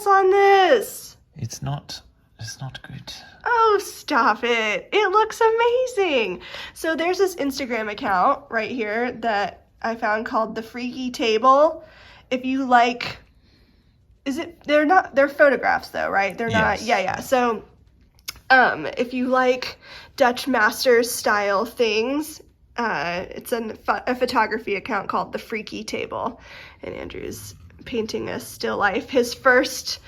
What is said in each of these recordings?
sauce on this. It's not good. Oh, stop it. It looks amazing. So there's this Instagram account right here that I found called The Freaky Table. If you like, they're photographs though, right? They're not, yeah. So if you like Dutch Masters style things, it's a photography account called The Freaky Table. And Andrew's painting a still life, his first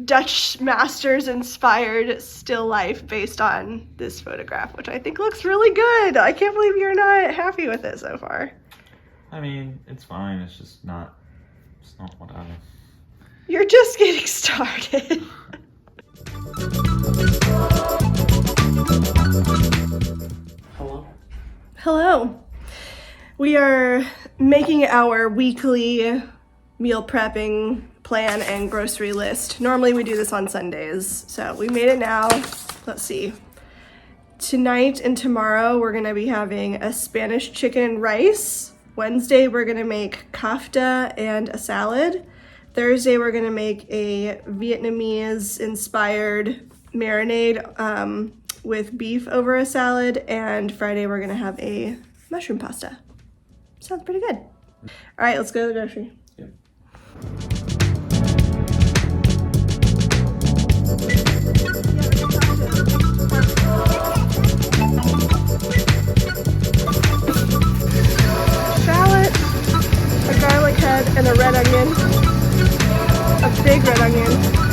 Dutch Masters inspired still life based on this photograph, which I think looks really good. I can't believe you're not happy with it so far. I mean, it's fine. It's just not what I... You're just getting started. Hello. We are making our weekly meal prepping plan and grocery list. Normally we do this on Sundays, so we made it now. Let's see. Tonight and tomorrow we're gonna be having a Spanish chicken rice. Wednesday we're gonna make kafta and a salad. Thursday we're gonna make a Vietnamese inspired marinade with beef over a salad, and Friday we're gonna have a mushroom pasta. Sounds pretty good. All right, let's go to the grocery. Yep. Shallot, a garlic head, and a red onion. A big red onion.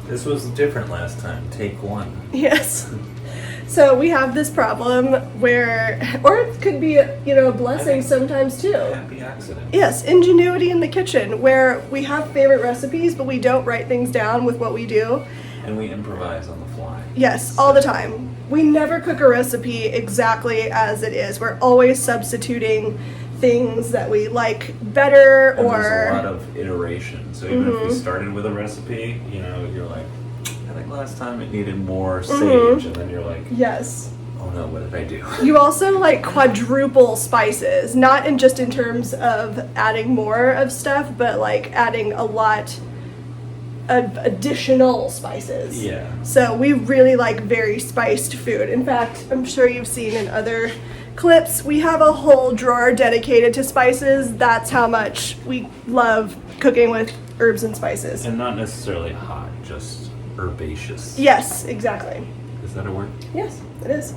This was different last time. Take one. Yes. So we have this problem where, or it could be, a blessing sometimes too. Happy accident. Yes, ingenuity in the kitchen, where we have favorite recipes, but we don't write things down with what we do. And we improvise on the fly. Yes, all the time. We never cook a recipe exactly as it is. We're always substituting things that we like better, And or there's a lot of iteration. So even if we started with a recipe, you're like, I think last time it needed more sage, and then you're like, yes. Oh no, what did I do? You also like quadruple spices, not just in terms of adding more of stuff, but like adding a lot of additional spices. Yeah. So we really like very spiced food. In fact, I'm sure you've seen in other clips, we have a whole drawer dedicated to spices. That's how much we love cooking with herbs and spices. And not necessarily hot, just herbaceous. Yes, exactly. Is that a word? Yes, it is.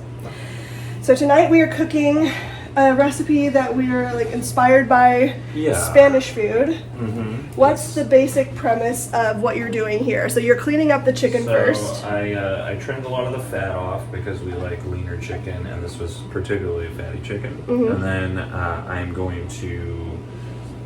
So tonight we are cooking a recipe that we are like inspired by Spanish food. What's the basic premise of what you're doing here? So you're cleaning up the chicken first. I trimmed a lot of the fat off because we like leaner chicken, and this was particularly a fatty chicken. And then I'm going to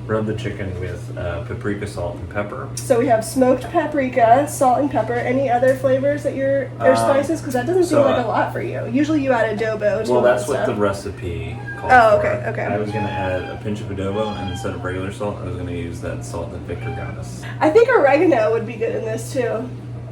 rub the chicken with paprika, salt, and pepper. So we have smoked paprika, salt, and pepper. Any other flavors that or spices? Because that doesn't seem like a lot for you. Usually you add adobo to well, all that's that what stuff. the recipe called Oh, for. okay. I was going to add a pinch of adobo, and instead of regular salt, I was going to use that salt that Victor got us. I think oregano would be good in this too.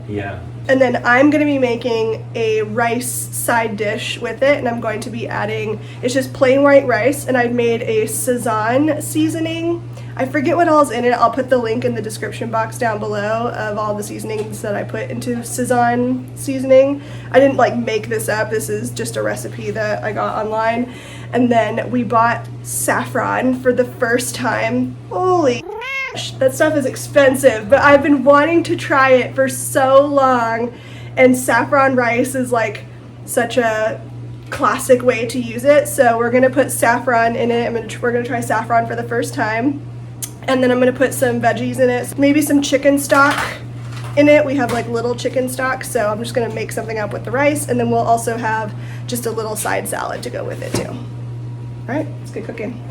Yeah. And then I'm going to be making a rice side dish with it, and I'm going to be adding, it's just plain white rice, and I've made a Sazon seasoning. I forget what all's in it. I'll put the link in the description box down below of all the seasonings that I put into Sazon seasoning. I didn't like make this up. This is just a recipe that I got online. And then we bought saffron for the first time. Holy that stuff is expensive, but I've been wanting to try it for so long, and saffron rice is like such a classic way to use it. So we're gonna put saffron in it. We're gonna try saffron for the first time, and then I'm gonna put some veggies in it, maybe some chicken stock in it. We have like little chicken stock, so I'm just gonna make something up with the rice, and then we'll also have just a little side salad to go with it too. All right, let's get cooking.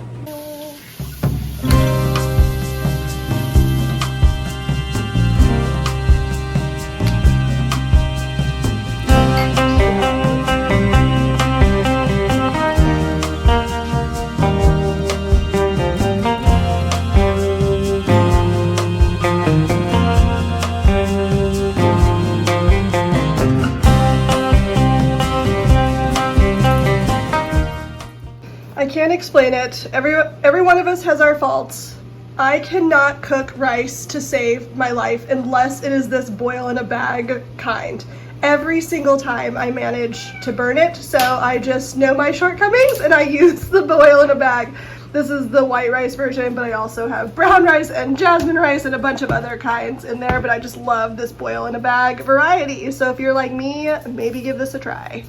I can't explain it. Every one of us has our faults. I cannot cook rice to save my life unless it is this boil in a bag kind. Every single time I manage to burn it, so I just know my shortcomings and I use the boil in a bag. This is the white rice version, but I also have brown rice and jasmine rice and a bunch of other kinds in there, but I just love this boil in a bag variety. So if you're like me, maybe give this a try.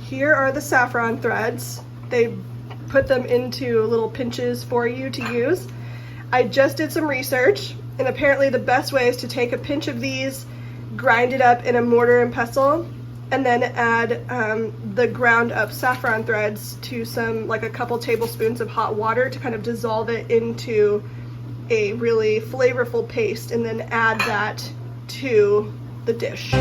Here are the saffron threads. They put them into little pinches for you to use. I just did some research, and apparently the best way is to take a pinch of these, grind it up in a mortar and pestle, and then add the ground up saffron threads to like a couple tablespoons of hot water to kind of dissolve it into a really flavorful paste, and then add that to the dish.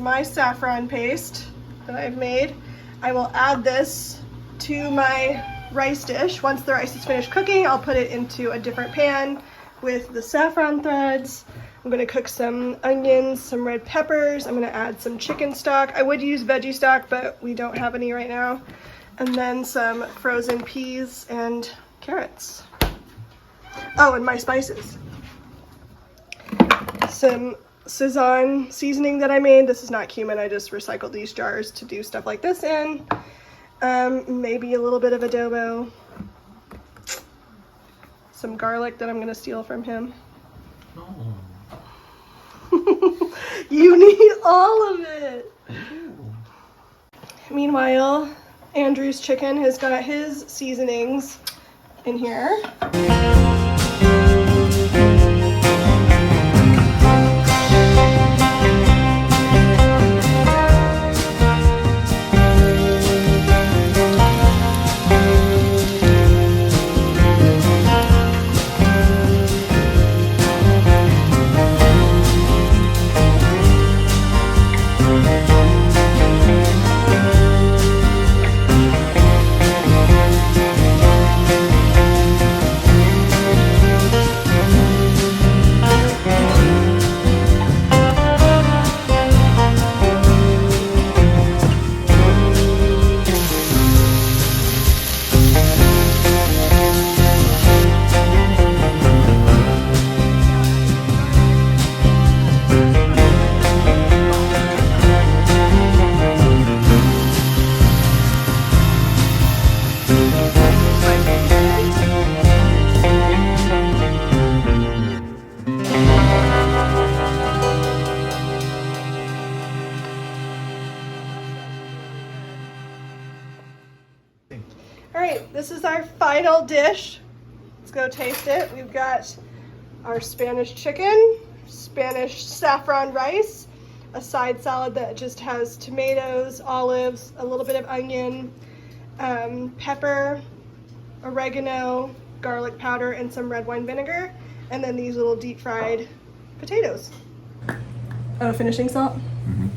My saffron paste that I've made. I will add this to my rice dish. Once the rice is finished cooking, I'll put it into a different pan with the saffron threads. I'm going to cook some onions, some red peppers. I'm going to add some chicken stock. I would use veggie stock, but we don't have any right now. And then some frozen peas and carrots. Oh, and my spices. Some Szechuan seasoning that I made. This is not cumin. I just recycled these jars to do stuff like this in. Maybe a little bit of adobo. Some garlic that I'm going to steal from him. Oh. You need all of it. Ooh. Meanwhile, Andrew's chicken has got his seasonings in here. Alright, this is our final dish. Let's go taste it. We've got our Spanish chicken, Spanish saffron rice, a side salad that just has tomatoes, olives, a little bit of onion, pepper, oregano, garlic powder, and some red wine vinegar, and then these little deep fried potatoes. Oh, finishing salt? Mm-hmm.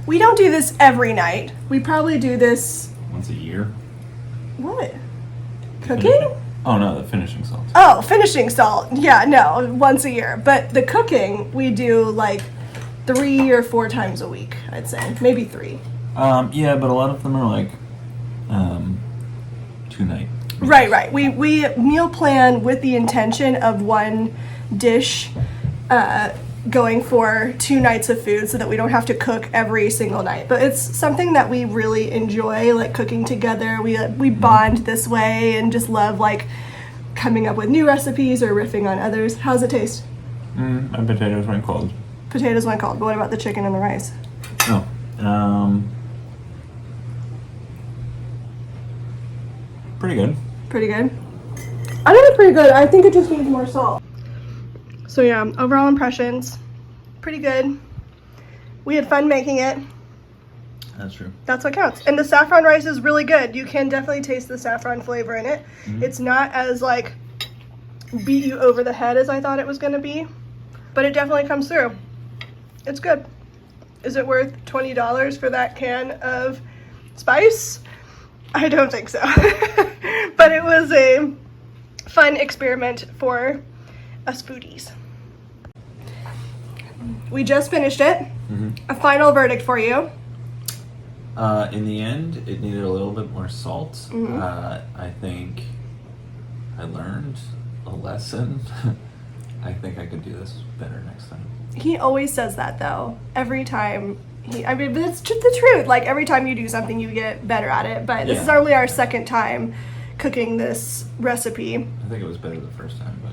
We don't do this every night. We probably do this once a year. What? Cooking? Oh no, the finishing salt. Oh, finishing salt. Yeah, no, once a year. But the cooking we do like 3 or 4 times a week, I'd say. Maybe 3. Yeah, but a lot of them are like 2 night Right. We meal plan with the intention of one dish going for 2 nights of food so that we don't have to cook every single night. But it's something that we really enjoy, like cooking together. We bond this way and just love like coming up with new recipes or riffing on others. How's it taste? My potatoes went cold. Potatoes went cold, but what about the chicken and the rice? Oh, pretty good. Pretty good? I think it's pretty good. I think it just needs more salt. So yeah, overall impressions, pretty good. We had fun making it. That's true. That's what counts. And the saffron rice is really good. You can definitely taste the saffron flavor in it. It's not as like beat you over the head as I thought it was gonna be, but it definitely comes through. It's good. Is it worth $20 for that can of spice? I don't think so. But it was a fun experiment for us foodies. We just finished it. A final verdict for you. In the end, it needed a little bit more salt. I think I learned a lesson. I think I could do this better next time. He always says that though. Every time but it's the truth. Like every time you do something, you get better at it. But this is only our second time cooking this recipe. I think it was better the first time, but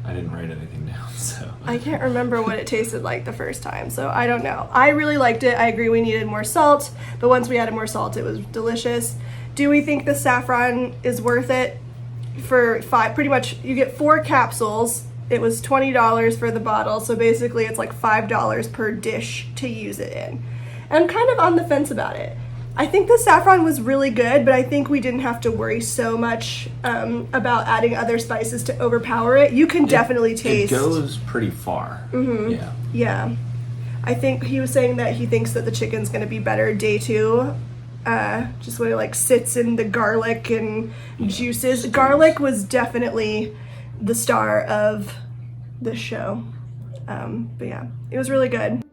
I didn't write anything down, so. I can't remember what it tasted like the first time, so I don't know. I really liked it. I agree we needed more salt, but once we added more salt, it was delicious. Do we think the saffron is worth it? For pretty much, you get 4 capsules. It was $20 for the bottle, so basically it's like $5 per dish to use it in. And I'm kind of on the fence about it. I think the saffron was really good, but I think we didn't have to worry so much about adding other spices to overpower it. You can definitely taste. It goes pretty far. Yeah. I think he was saying that he thinks that the chicken's going to be better day 2. Just when it like sits in the garlic and juices. Garlic was definitely the star of the show. But yeah, it was really good.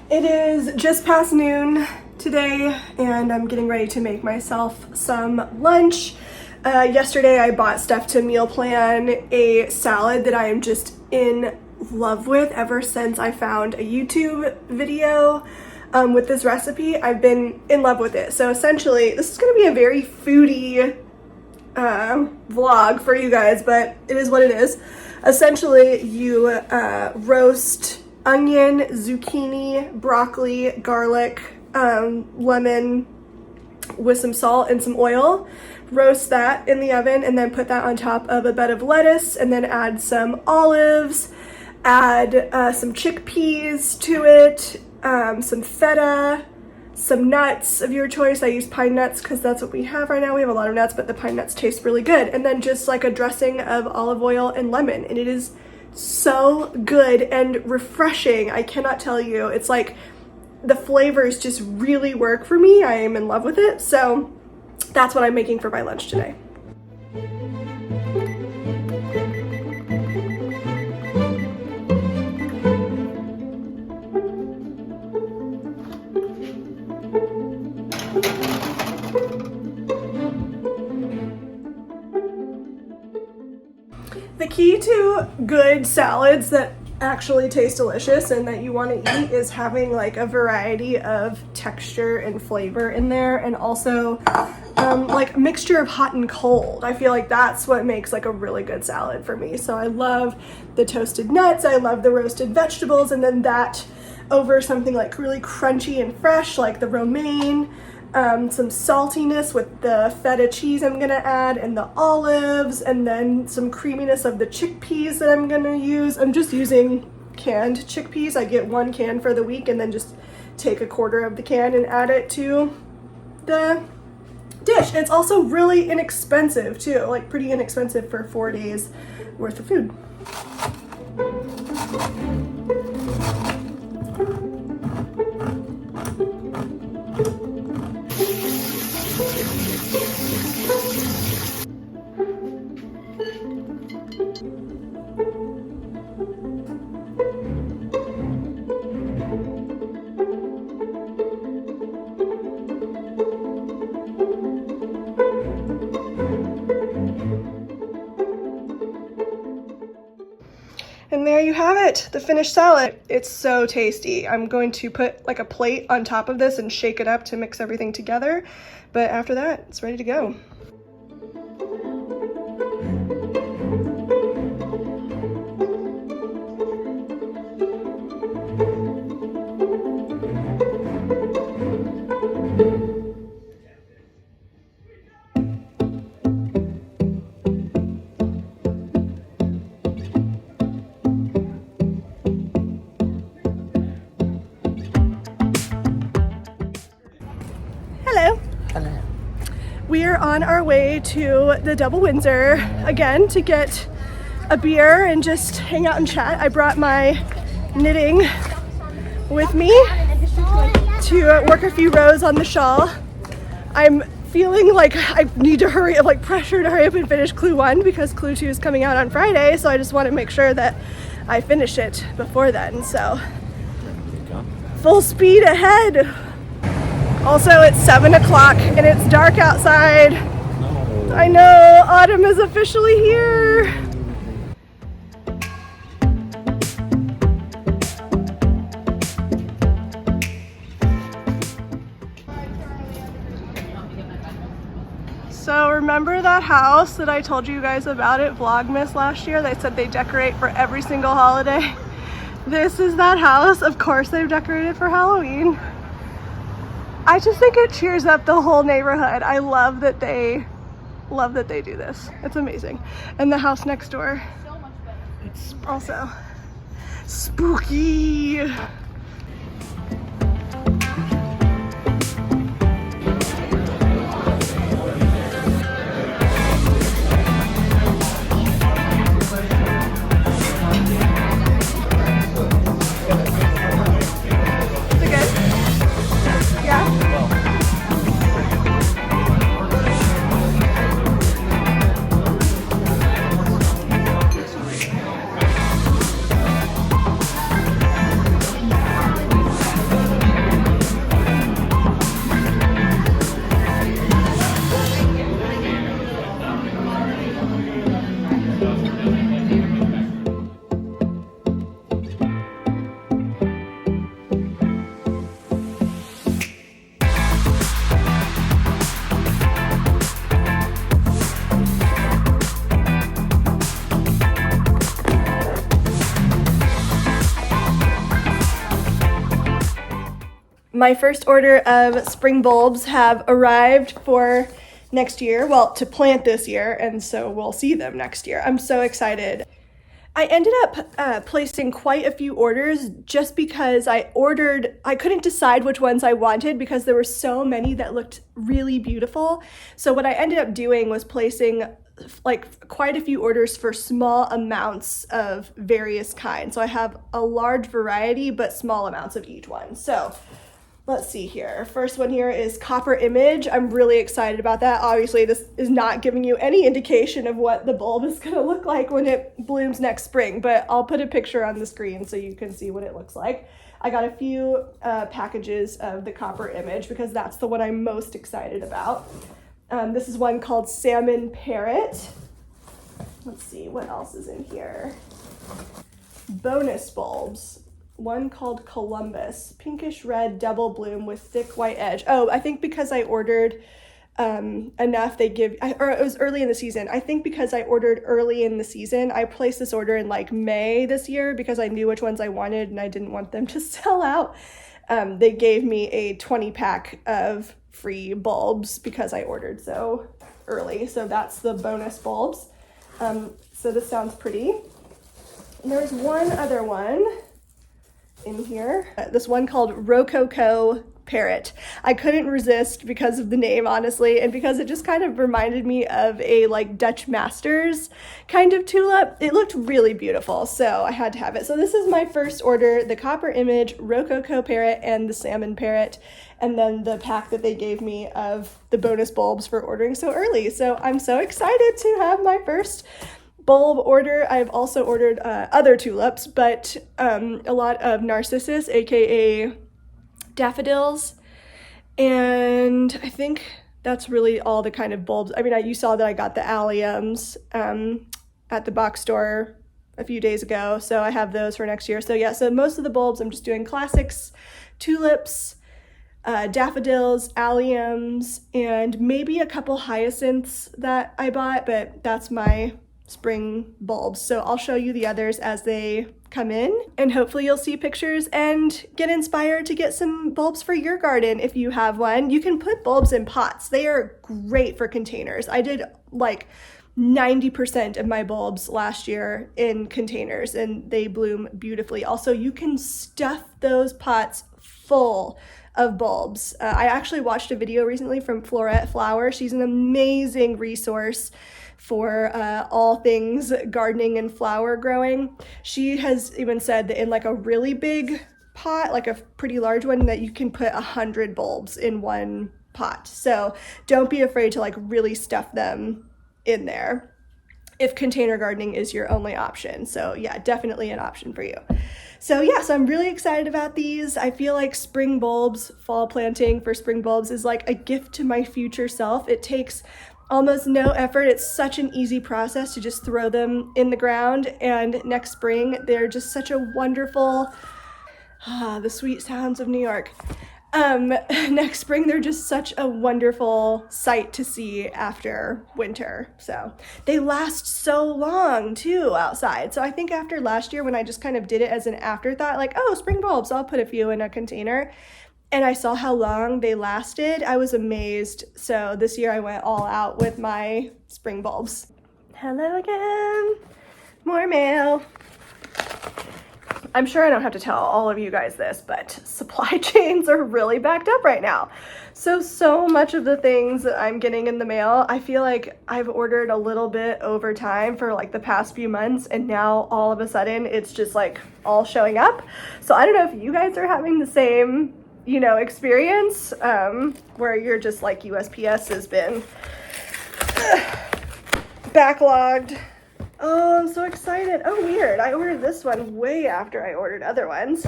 It is just past noon today and I'm getting ready to make myself some lunch. Yesterday I bought stuff to meal plan a salad that I am just in love with ever since I found a YouTube video with this recipe. I've been in love with it. So essentially this is going to be a very foodie vlog for you guys, but it is what it is. Essentially you roast onion, zucchini, broccoli, garlic, lemon with some salt and some oil. Roast that in the oven and then put that on top of a bed of lettuce and then add some olives, add some chickpeas to it, some feta, some nuts of your choice. I use pine nuts because that's what we have right now. We have a lot of nuts, but the pine nuts taste really good. And then just like a dressing of olive oil and lemon, and it is so good and refreshing. I cannot tell you. It's like the flavors just really work for me. I am in love with it. So that's what I'm making for my lunch today. The key to good salads that actually taste delicious and that you want to eat is having like a variety of texture and flavor in there, and also like a mixture of hot and cold. I feel like that's what makes like a really good salad for me. So I love the toasted nuts, I love the roasted vegetables, and then that over something like really crunchy and fresh like the romaine. Some saltiness with the feta cheese I'm gonna add and the olives, and then some creaminess of the chickpeas that I'm gonna use. I'm just using canned chickpeas. I get 1 can for the week and then just take a quarter of the can and add it to the dish. It's also really inexpensive too, like pretty inexpensive for 4 days worth of food. And there you have it, the finished salad. It's so tasty. I'm going to put like a plate on top of this and shake it up to mix everything together. But after that, it's ready to go. Hello. Hello. We are on our way to the Double Windsor again to get a beer and just hang out and chat. I brought my knitting with me to work a few rows on the shawl. I'm feeling like I need to hurry up, like pressure to hurry up and finish Clue 1 because Clue 2 is coming out on Friday, so I just want to make sure that I finish it before then. So full speed ahead. Also, it's 7 o'clock and it's dark outside. No. I know, autumn is officially here. So remember that house that I told you guys about at Vlogmas last year? They said they decorate for every single holiday. This is that house. Of course they've decorated for Halloween. I just think it cheers up the whole neighborhood. I love that they do this. It's amazing. And the house next door, it's also spooky. My first order of spring bulbs have arrived for next year, well, to plant this year, and so we'll see them next year. I'm so excited. I ended up placing quite a few orders just because I couldn't decide which ones I wanted because there were so many that looked really beautiful. So what I ended up doing was placing like quite a few orders for small amounts of various kinds. So I have a large variety, but small amounts of each one. So let's see here. First one here is Copper Image. I'm really excited about that. Obviously, this is not giving you any indication of what the bulb is going to look like when it blooms next spring, but I'll put a picture on the screen so you can see what it looks like. I got a few packages of the Copper Image because that's the one I'm most excited about. This is one called Salmon Parrot. Let's see, what else is in here? Bonus bulbs. One called Columbus, pinkish red double bloom with thick white edge. Oh, I think because I ordered enough, or it was early in the season. I think because I ordered early in the season, I placed this order in like May this year because I knew which ones I wanted and I didn't want them to sell out. They gave me a 20 pack of free bulbs because I ordered so early. So that's the bonus bulbs. So this sounds pretty. And there's one other one in here. This one called Rococo Parrot. I couldn't resist because of the name, honestly, and because it just kind of reminded me of a like Dutch Masters kind of tulip. It looked really beautiful, so I had to have it. So this is my first order, the Copper Image, Rococo Parrot, and the Salmon Parrot, and then the pack that they gave me of the bonus bulbs for ordering so early. So I'm so excited to have my first bulb order. I've also ordered other tulips, but a lot of narcissus, aka daffodils, and I think that's really all the kind of bulbs. I mean, you saw that I got the alliums at the box store a few days ago, so I have those for next year. So yeah, so most of the bulbs I'm just doing classics, tulips, daffodils, alliums, and maybe a couple hyacinths that I bought, but that's my spring bulbs. So I'll show you the others as they come in, and hopefully you'll see pictures and get inspired to get some bulbs for your garden if you have one. You can put bulbs in pots. They are great for containers. I did like 90% of my bulbs last year in containers and they bloom beautifully. Also, you can stuff those pots full of bulbs. I actually watched a video recently from Florette Flower. She's an amazing resource for all things gardening and flower growing. She has even said that in like a really big pot, like a pretty large one, that you can put 100 bulbs in one pot. So don't be afraid to like really stuff them in there if container gardening is your only option. So yeah, definitely an option for you. So yeah, so I'm really excited about these. I feel like spring bulbs, fall planting for spring bulbs is like a gift to my future self. It takes almost no effort. It's such an easy process to just throw them in the ground, and next spring they're just such a wonderful, the sweet sounds of New York. Next spring they're just such a wonderful sight to see after winter. So they last so long too outside. So I think after last year when I just kind of did it as an afterthought, like, oh, spring bulbs, I'll put a few in a container, and I saw how long they lasted, I was amazed. So this year I went all out with my spring bulbs. Hello again. More mail. I'm sure I don't have to tell all of you guys this, but supply chains are really backed up right now. So much of the things that I'm getting in the mail, I feel like I've ordered a little bit over time for like the past few months, and now all of a sudden it's just like all showing up. So I don't know if you guys are having the same, you know, experience where you're just like USPS has been backlogged. Oh, I'm so excited. Oh, weird. I ordered this one way after I ordered other ones.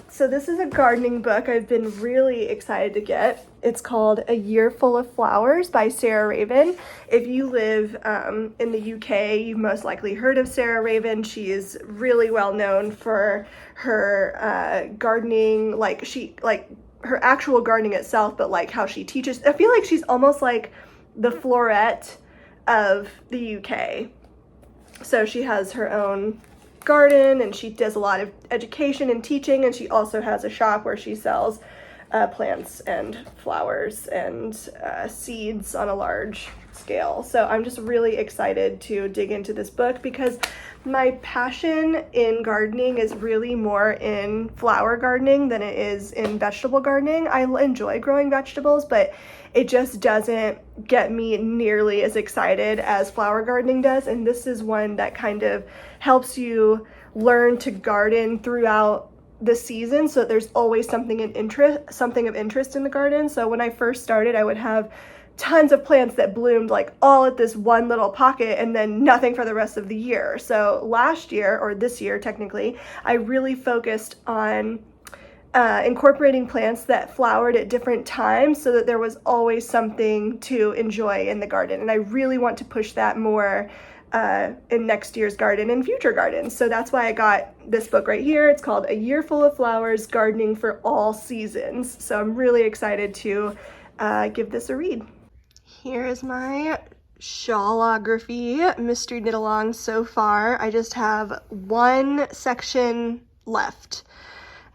So this is a gardening book I've been really excited to get. It's called A Year Full of Flowers by Sarah Raven. If you live in the UK, you've most likely heard of Sarah Raven. She is really well known for her gardening, like her actual gardening itself, but like how she teaches. I feel like she's almost like the Florette of the UK. So she has her own garden and she does a lot of education and teaching, and she also has a shop where she sells plants and flowers and seeds on a large scale. So I'm just really excited to dig into this book because my passion in gardening is really more in flower gardening than it is in vegetable gardening. I enjoy growing vegetables, but it just doesn't get me nearly as excited as flower gardening does. And this is one that kind of helps you learn to garden throughout the season, so that there's always something of interest in the garden. So when I first started, I would have tons of plants that bloomed like all at this one little pocket and then nothing for the rest of the year. So last year, or this year technically, I really focused on incorporating plants that flowered at different times so that there was always something to enjoy in the garden. And I really want to push that more in next year's garden and future gardens. So that's why I got this book right here. It's called A Year Full of Flowers, Gardening for All Seasons. So I'm really excited to give this a read. Here is my shawlography mystery knit along so far. I just have one section left.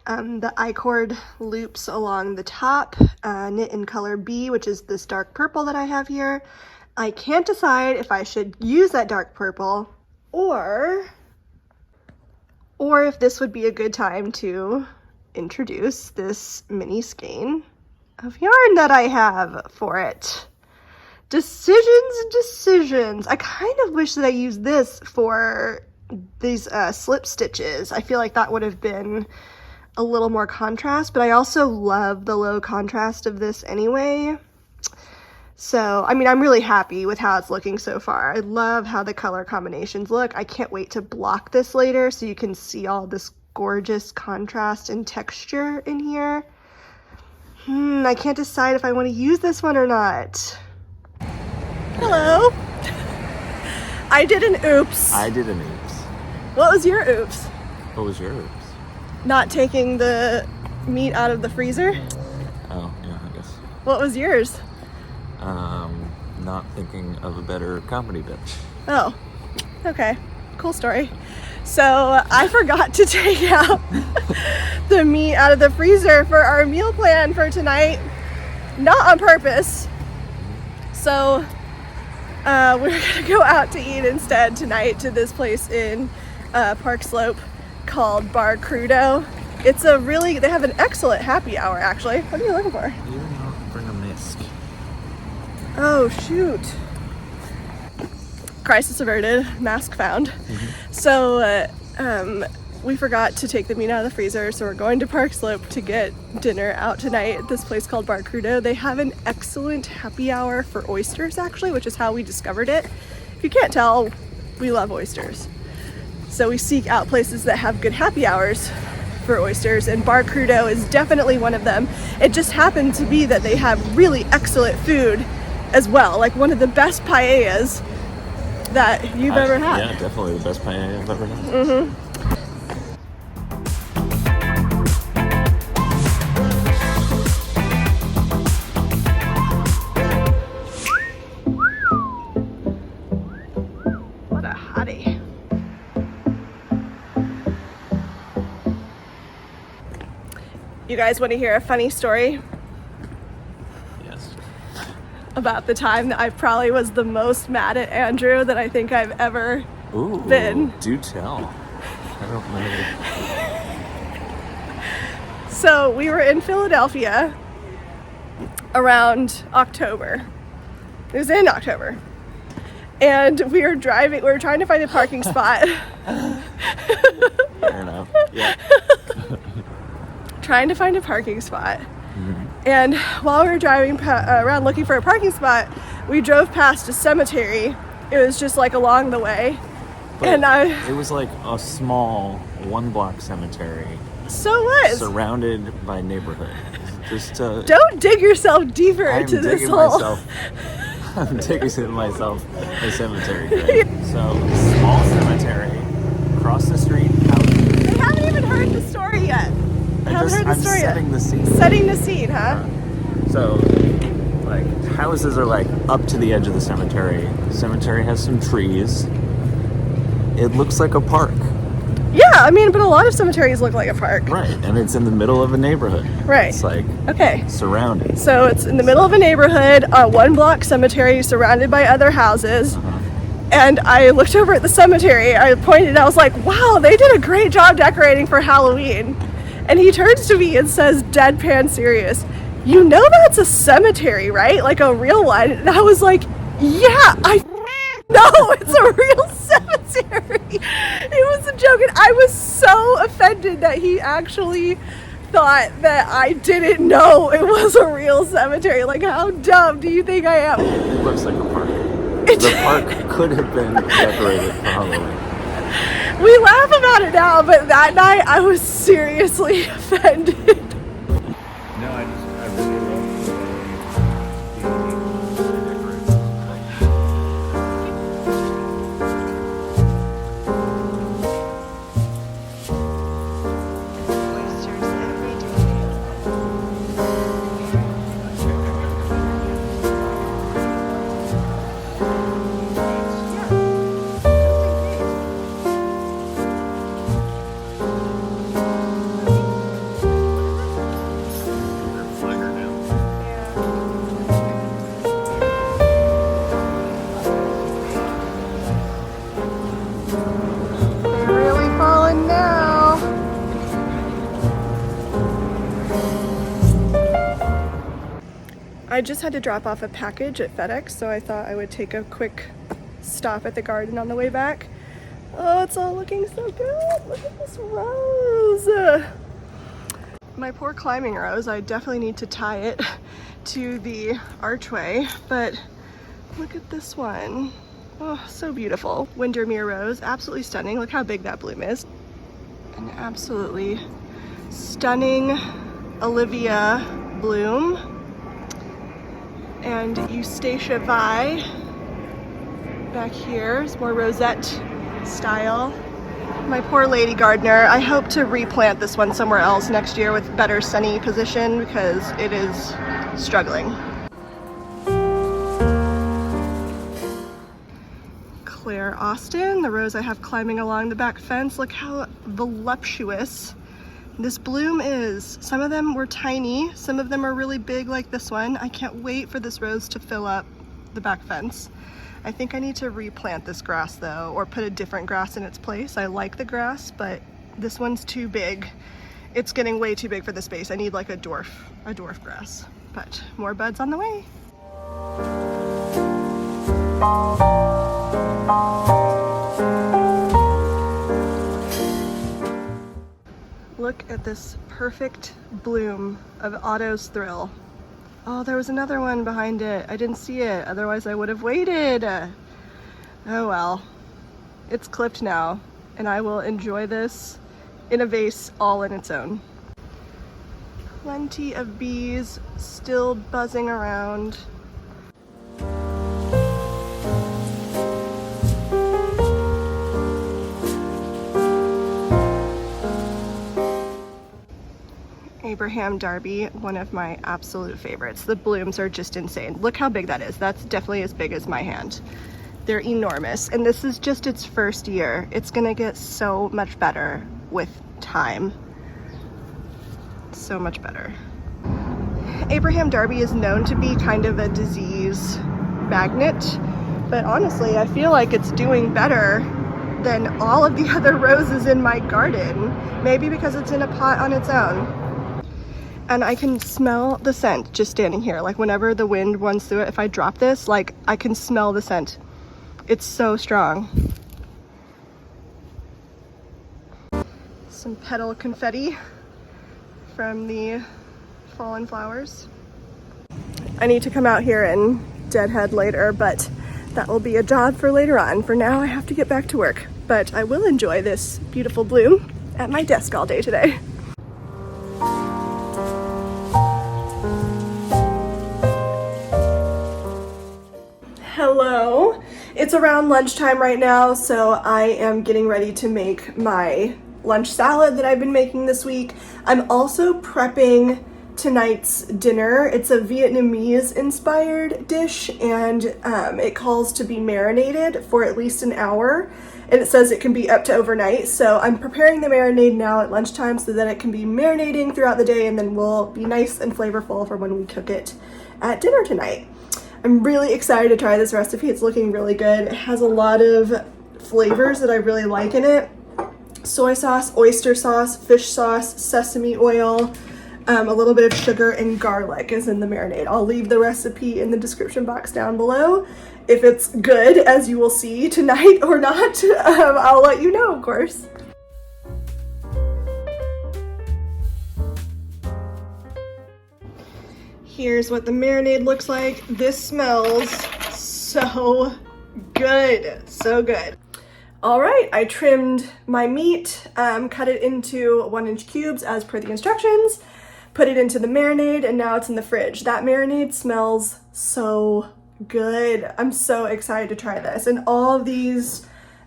The I-cord loops along the top, knit in color B, which is this dark purple that I have here. I can't decide if I should use that dark purple or if this would be a good time to introduce this mini skein of yarn that I have for it. Decisions. I kind of wish that I used this for these slip stitches. I feel like that would have been a little more contrast, but I also love the low contrast of this anyway. So, I mean, I'm really happy with how it's looking so far. I love how the color combinations look. I can't wait to block this later so you can see all this gorgeous contrast and texture in here. I can't decide if I want to use this one or not. Hello. I did an oops. I did an oops. What was your oops? What was your oops? Not taking the meat out of the freezer. Oh, yeah, I guess. What was yours? Not thinking of a better comedy bit. Oh, okay. Cool story. So I forgot to take out the meat out of the freezer for our meal plan for tonight. Not on purpose. So we're gonna go out to eat instead tonight to this place in Park Slope called Bar Crudo. It's a really, they have an excellent happy hour actually. What are you looking for? You did not bring a mask. Oh shoot. Crisis averted, mask found. So we forgot to take the meat out of the freezer, so we're going to Park Slope to get dinner out tonight at this place called Bar Crudo. They have an excellent happy hour for oysters actually, which is how we discovered it. If you can't tell, we love oysters. So we seek out places that have good happy hours for oysters, and Bar Crudo is definitely one of them. It just happened to be that they have really excellent food as well, like one of the best paellas that you've ever had. Yeah, definitely the best paella I've ever had. What a hottie. You guys want to hear a funny story? Yes. About the time that I probably was the most mad at Andrew that I think I've ever been. Do tell. I don't know. So we were in Philadelphia around October. It was in October. And we were trying to find a parking spot. Fair enough. Yeah. Trying to find a parking spot. And while we were driving around looking for a parking spot, we drove past a cemetery. It was just like along the way. But and it was like a small 1-block cemetery. So what? Surrounded by neighborhood. Just don't dig yourself deeper into this hole. I'm digging myself a cemetery grave. So small cemetery, across the street. They haven't even heard the story yet. I'm setting the scene. Setting the scene, huh? So, like, houses are like up to the edge of the cemetery. The cemetery has some trees. It looks like a park. Yeah, I mean, but a lot of cemeteries look like a park. Right, and it's in the middle of a neighborhood. Right. It's like surrounded. So it's in the middle of a neighborhood, a 1-block cemetery surrounded by other houses. And I looked over at the cemetery. I pointed. I was like, "Wow, they did a great job decorating for Halloween." And he turns to me and says, deadpan serious, "You know that's a cemetery, right? Like a real one." And I was like, "Yeah, I know it's a real cemetery." It was a joke, and I was so offended that he actually thought that I didn't know it was a real cemetery. Like, how dumb do you think I am? It looks like a park. The park could have been decorated for Halloween. We laugh about it now, but that night I was seriously offended. No, I really love I just had to drop off a package at FedEx, so I thought I would take a quick stop at the garden on the way back. Oh, it's all looking so good. Look at this rose. My poor climbing rose, I definitely need to tie it to the archway, but look at this one. Oh, so beautiful. Windermere rose, absolutely stunning. Look how big that bloom is. An absolutely stunning Olivia bloom. And Eustacia Vi back here is more rosette style. My poor lady gardener. I hope to replant this one somewhere else next year with better sunny position because it is struggling. Claire Austin, the rose I have climbing along the back fence. Look how voluptuous this bloom is. Some of them were tiny, some of them are really big like this one. I can't wait for this rose to fill up the back fence. I think I need to replant this grass though, or put a different grass in its place. I like the grass, but this one's too big. It's getting way too big for the space. I need like a dwarf grass, but more buds on the way. Look at this perfect bloom of Otto's Thrill. Oh, there was another one behind it. I didn't see it, otherwise I would have waited. Oh well, it's clipped now, and I will enjoy this in a vase all in its own. Plenty of bees still buzzing around. Abraham Darby, one of my absolute favorites. The blooms are just insane. Look how big that is. That's definitely as big as my hand. They're enormous, and this is just its first year. It's gonna get so much better with time. So much better. Abraham Darby is known to be kind of a disease magnet, but honestly, I feel like it's doing better than all of the other roses in my garden. Maybe because it's in a pot on its own. And I can smell the scent just standing here. Like whenever the wind runs through it, if I drop this, like I can smell the scent. It's so strong. Some petal confetti from the fallen flowers. I need to come out here and deadhead later, but that will be a job for later on. For now, I have to get back to work, but I will enjoy this beautiful bloom at my desk all day today. Hello, it's around lunchtime right now, so I am getting ready to make my lunch salad that I've been making this week. I'm also prepping tonight's dinner. It's a Vietnamese inspired dish, and it calls to be marinated for at least an hour, and it says it can be up to overnight. So I'm preparing the marinade now at lunchtime so that it can be marinating throughout the day and then will be nice and flavorful for when we cook it at dinner tonight. I'm really excited to try this recipe. It's looking really good. It has a lot of flavors that I really like in it. Soy sauce, oyster sauce, fish sauce, sesame oil, a little bit of sugar, and garlic is in the marinade. I'll leave the recipe in the description box down below. If it's good, as you will see tonight or not, I'll let you know, of course. Here's what the marinade looks like. This smells so good, so good. All right, I trimmed my meat, cut it into 1-inch cubes as per the instructions, put it into the marinade, and now it's in the fridge. That marinade smells so good. I'm so excited to try this. And all of these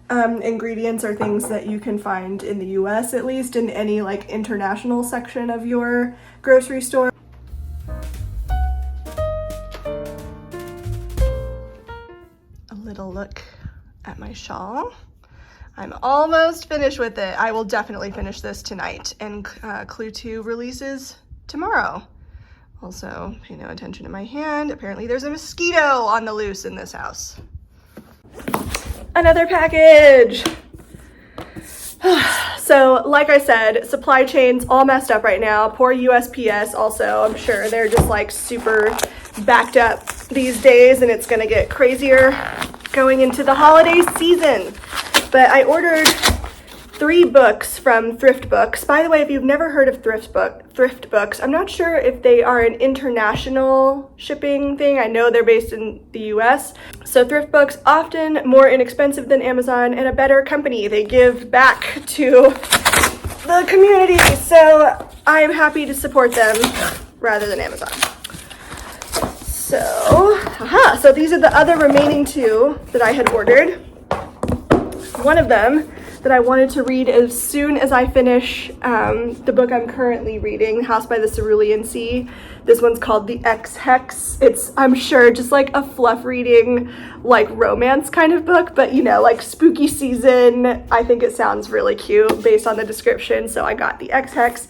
ingredients are things that you can find in the US, at least in any like international section of your grocery store. A little look at my shawl. I'm almost finished with it. I will definitely finish this tonight, and Clue 2 releases tomorrow. Also, pay no attention to my hand. Apparently there's a mosquito on the loose in this house. Another package. So, like I said, supply chain's all messed up right now. Poor USPS also, I'm sure they're just like super backed up these days, and it's gonna get crazier going into the holiday season. But I ordered 3 books from Thrift Books. By the way, if you've never heard of Thrift Books, I'm not sure if they are an international shipping thing. I know they're based in the US. So Thrift Books, often more inexpensive than Amazon and a better company. They give back to the community. So I'm happy to support them rather than Amazon. So these are the other remaining 2 that I had ordered. One of them that I wanted to read as soon as I finish the book I'm currently reading, House by the Cerulean Sea. This one's called The X-Hex. It's, I'm sure, just like a fluff reading, like romance kind of book, but you know, like spooky season. I think it sounds really cute based on the description, so I got The X-Hex.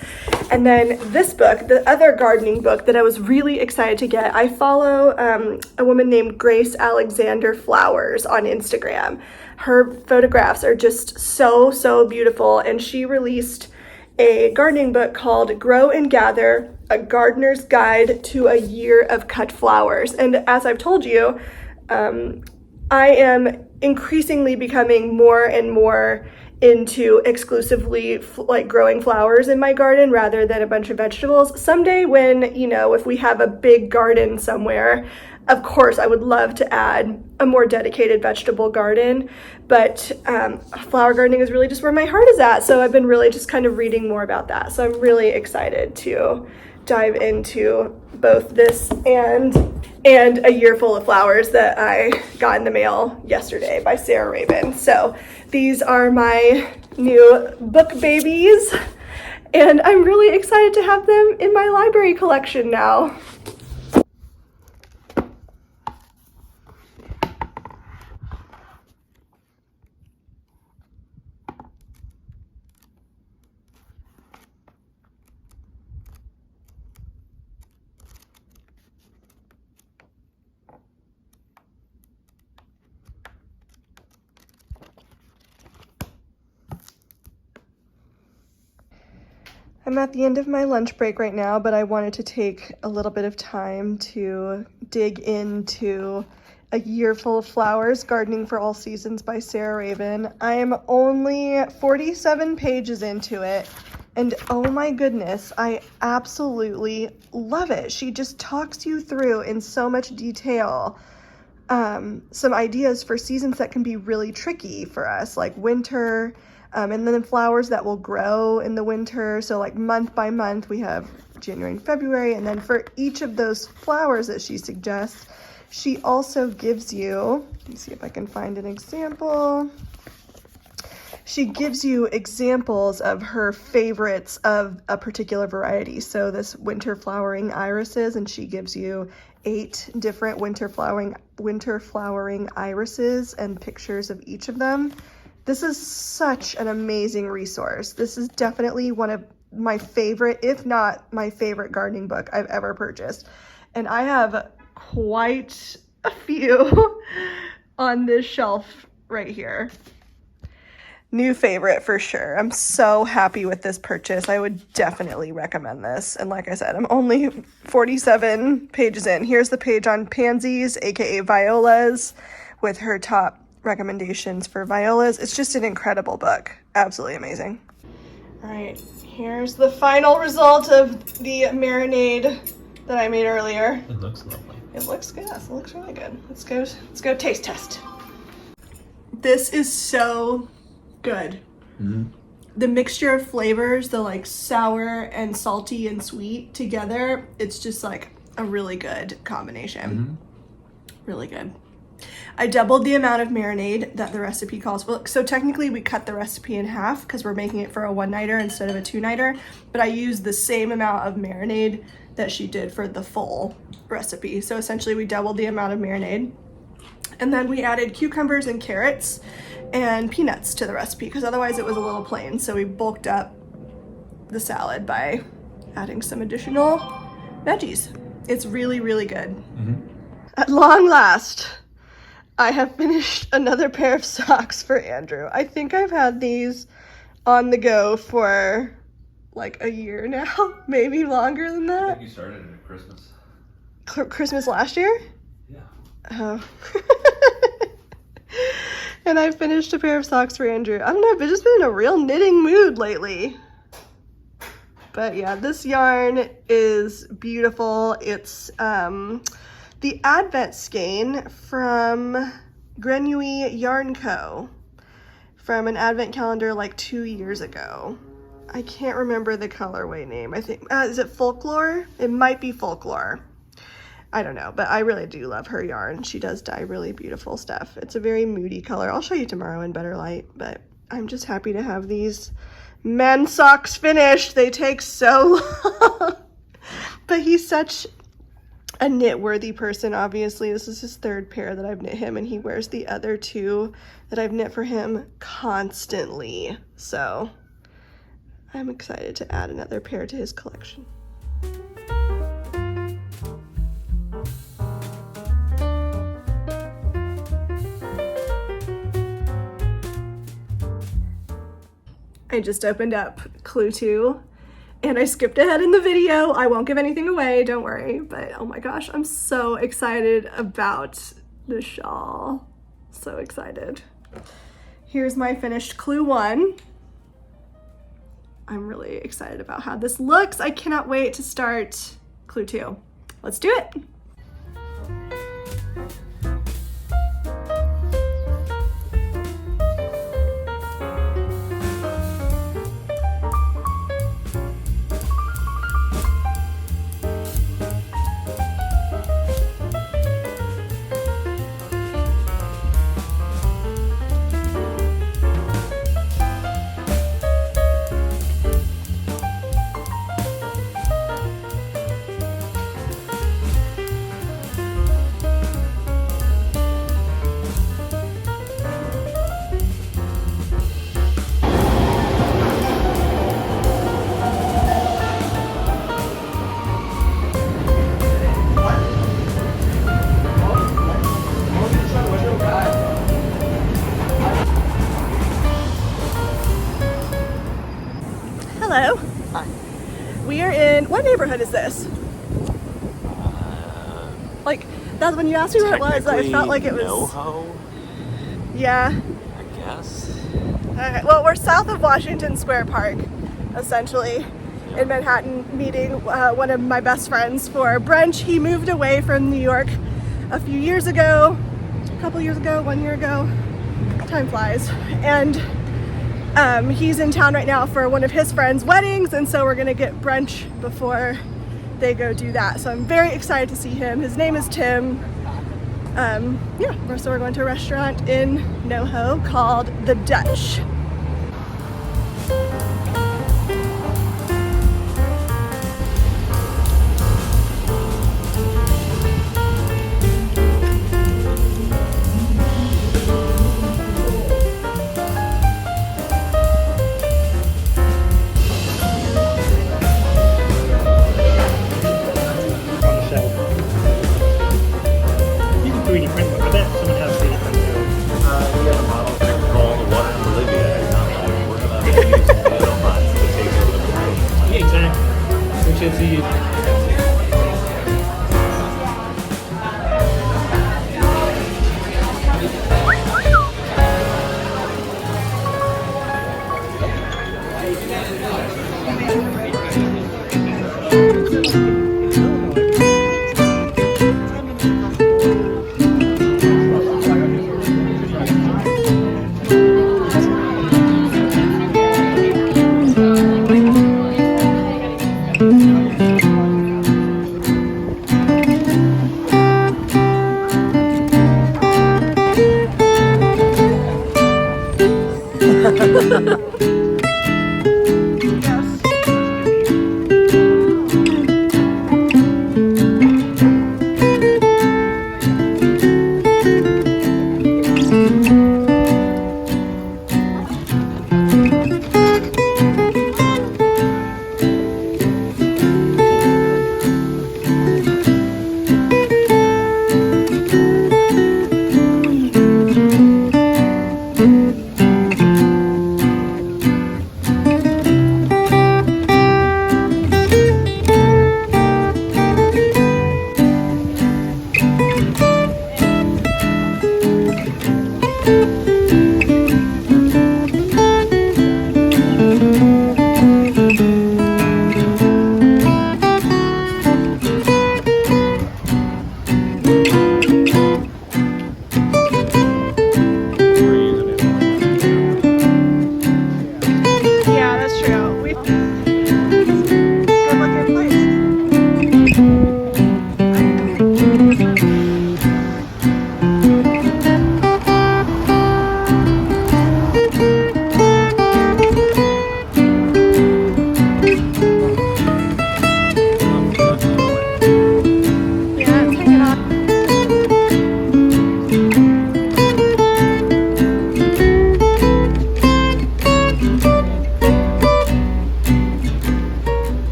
And then this book, the other gardening book that I was really excited to get, I follow a woman named Grace Alexander Flowers on Instagram. Her photographs are just so beautiful, and she released a gardening book called Grow and Gather, A Gardener's Guide to a Year of Cut Flowers. And as I've told you, I am increasingly becoming more and more into exclusively like growing flowers in my garden rather than a bunch of vegetables. Someday when, you know, if we have a big garden somewhere, of course, I would love to add a more dedicated vegetable garden, but flower gardening is really just where my heart is at. So I've been really just kind of reading more about that. So I'm really excited to dive into both this and A Year Full of Flowers that I got in the mail yesterday by Sarah Raven. So these are my new book babies, and I'm really excited to have them in my library collection now. I'm at the end of my lunch break right now, but I wanted to take a little bit of time to dig into A Year Full of Flowers, Gardening for All Seasons by Sarah Raven. I am only 47 pages into it, and oh my goodness, I absolutely love it. She just talks you through in so much detail some ideas for seasons that can be really tricky for us, like winter, and then flowers that will grow in the winter. So like month by month, we have January and February. And then for each of those flowers that she suggests, she also gives you, let me see if I can find an example. She gives you examples of her favorites of a particular variety. So this winter flowering irises, and she gives you 8 different winter flowering irises and pictures of each of them. This is such an amazing resource. This is definitely one of my favorite, if not my favorite gardening book I've ever purchased. And I have quite a few on this shelf right here. New favorite for sure. I'm so happy with this purchase. I would definitely recommend this. And like I said, I'm only 47 pages in. Here's the page on pansies, aka violas, with her top recommendations for violas. It's just an incredible book. Absolutely amazing. All right, here's the final result of the marinade that I made earlier. It looks lovely. It looks good. It looks really good. Let's go taste test. This is so good. Mm-hmm. The mixture of flavors, the like sour and salty and sweet together, it's just like a really good combination. Mm-hmm. Really good. I doubled the amount of marinade that the recipe calls for. So technically we cut the recipe in half because we're making it for a 1-nighter instead of a 2-nighter, but I used the same amount of marinade that she did for the full recipe. So essentially we doubled the amount of marinade. And then we added cucumbers and carrots and peanuts to the recipe because otherwise it was a little plain. So we bulked up the salad by adding some additional veggies. It's really, really good. Mm-hmm. At long last, I have finished another pair of socks for Andrew. I think I've had these on the go for like a year now, maybe longer than that. I think you started it at Christmas. Christmas last year? Yeah. Oh. And I finished a pair of socks for Andrew. I don't know, I've just been in a real knitting mood lately. But yeah, this yarn is beautiful. It's the Advent skein from Grenouille Yarn Co. from an Advent calendar like 2 years ago. I can't remember the colorway name. I think, is it Folklore? It might be Folklore. I don't know, but I really do love her yarn. She does dye really beautiful stuff. It's a very moody color. I'll show you tomorrow in better light, but I'm just happy to have these men's socks finished. They take so long. But he's such a knit-worthy person, obviously. This is his third pair that I've knit him, and he wears the other two that I've knit for him constantly. So I'm excited to add another pair to his collection. I just opened up Clue 2 and I skipped ahead in the video. I won't give anything away, don't worry, but oh my gosh, I'm so excited about the shawl. So excited. Here's my finished Clue 1. I'm really excited about how this looks. I cannot wait to start Clue 2. Let's do it. Hello. Hi. We are in, what neighborhood is this? Like, that's when you asked me what it was, I felt like it was... NoHo? Yeah. I guess. Alright, well, we're south of Washington Square Park, essentially, in Manhattan, meeting one of my best friends for brunch. He moved away from New York a few years ago, a couple years ago, 1 year ago. Time flies. And he's in town right now for one of his friends' weddings, and so we're gonna get brunch before they go do that. So I'm very excited to see him. His name is Tim. Yeah, so we're going to a restaurant in NoHo called The Dutch.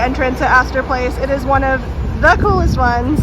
entrance at Astor Place. It is one of the coolest ones.